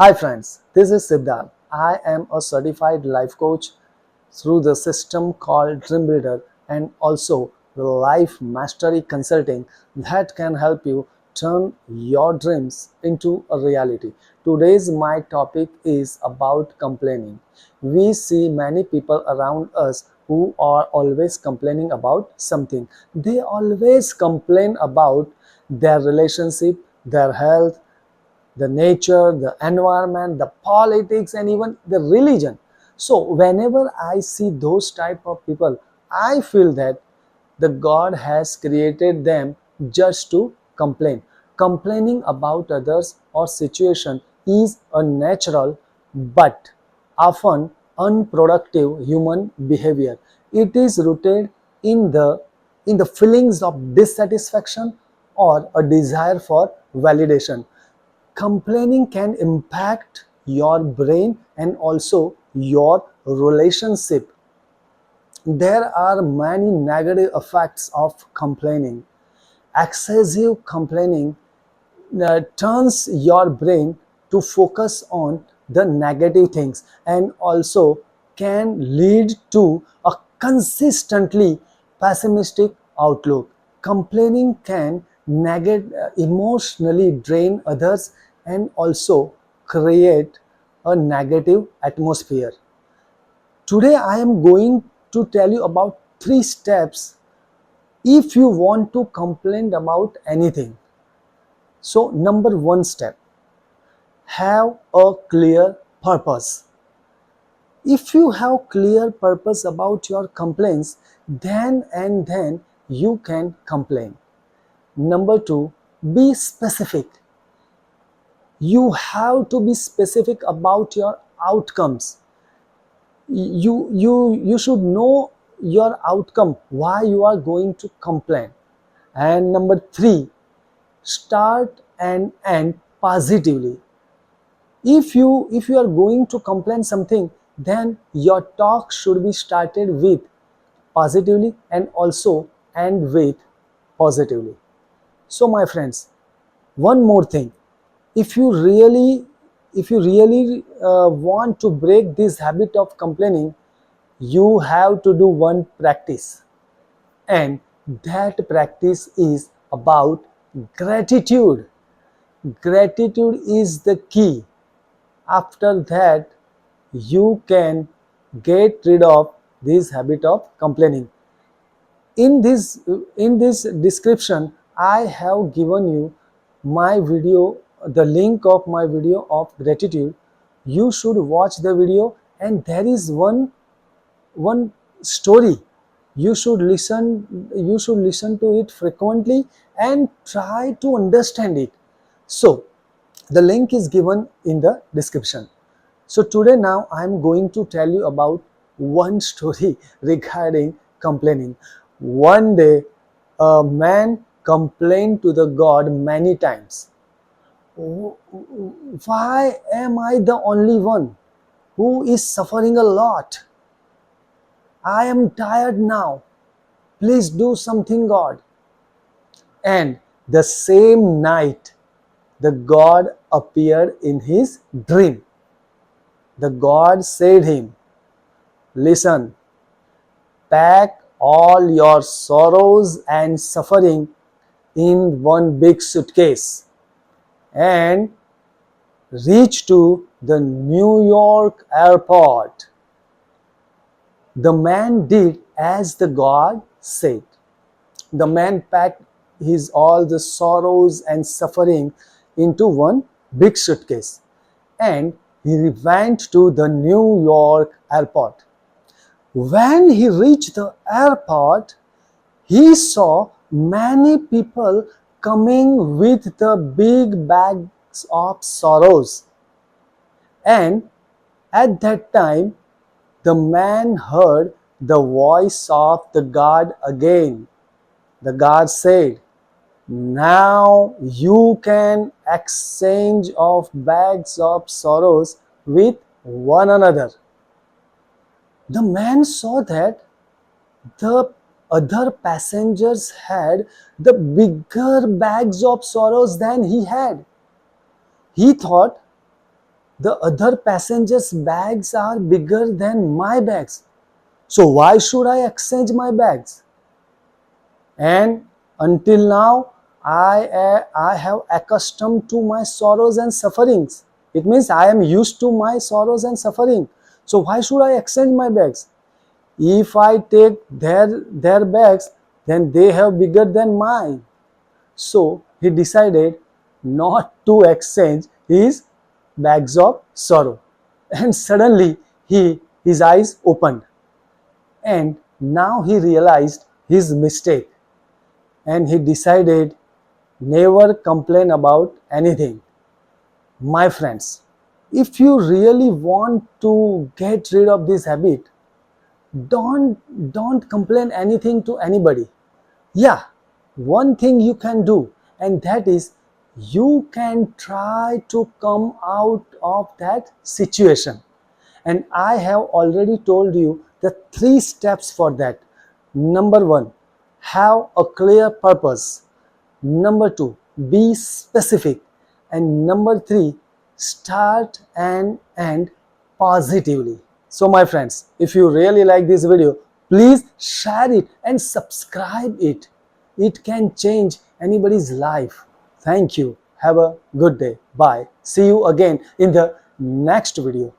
Hi friends, this is Siddhartha. I am a certified life coach through the system called Dream Builder and also the life mastery consulting that can help you turn your dreams into a reality. Today's my topic is about complaining. We see many people around us who are always complaining about something. They always complain about their relationship, their health, the nature, the environment, the politics, and even the religion. So whenever I see those type of people, I feel that the God has created them just to complain. Complaining about others or situation is a natural but often unproductive human behavior. It is rooted in the feelings of dissatisfaction or a desire for validation. Complaining can impact your brain and also your relationship. There are many negative effects of complaining. Excessive complaining turns your brain to focus on the negative things and also can lead to a consistently pessimistic outlook. Complaining can emotionally drain others and also create a negative atmosphere. Today I am going to tell you about 3 steps if you want to complain about anything. So number 1 step, have a clear purpose. If you have clear purpose about your complaints, then you can complain. Number 2, be specific. You have to be specific about your outcomes. You should know your outcome, why you are going to complain. And number 3, start and end positively. If you are going to complain something, then your talk should be started with positively and also end with positively. So my friends, one more thing, if you really want to break this habit of complaining, you have to do one practice, and that practice is about gratitude. Gratitude is the key. After that, you can get rid of this habit of complaining. In this description, I have given you my video, the link of my video of gratitude. You should watch the video, and there is one story. You should listen to it frequently and try to understand it. So the link is given in the description. So today now I am going to tell you about one story regarding complaining. One day a man complained to the God many times. Why am I the only one who is suffering a lot? I am tired now. Please do something, God. And the same night, the God appeared in his dream. The God said him, listen, pack all your sorrows and suffering in one big suitcase and reach to the New York airport. The man did as the God said. The man packed his all the sorrows and suffering into one big suitcase and he went to the New York airport. When he reached the airport, he saw many people coming with the big bags of sorrows. And at that time, the man heard the voice of the God again. The God said, now you can exchange of bags of sorrows with one another. The man saw that the other passengers had the bigger bags of sorrows than he had. He thought, The other passengers' bags are bigger than my bags. So why should I exchange my bags? And until now, I have accustomed to my sorrows and sufferings. It means I am used to my sorrows and suffering. So why should I exchange my bags? If I take their bags, then they have bigger than mine. So he decided not to exchange his bags of sorrow. And suddenly his eyes opened. And now he realized his mistake. And he decided never complain about anything. My friends, if you really want to get rid of this habit, don't complain anything to anybody. Yeah, one thing you can do, and that is you can try to come out of that situation. And I have already told you the 3 steps for that. Number 1, have a clear purpose. Number 2, be specific. And number 3, start and end positively. So my friends, if you really like this video, please share it and subscribe it. It can change anybody's life. Thank you. Have a good day. Bye. See you again in the next video.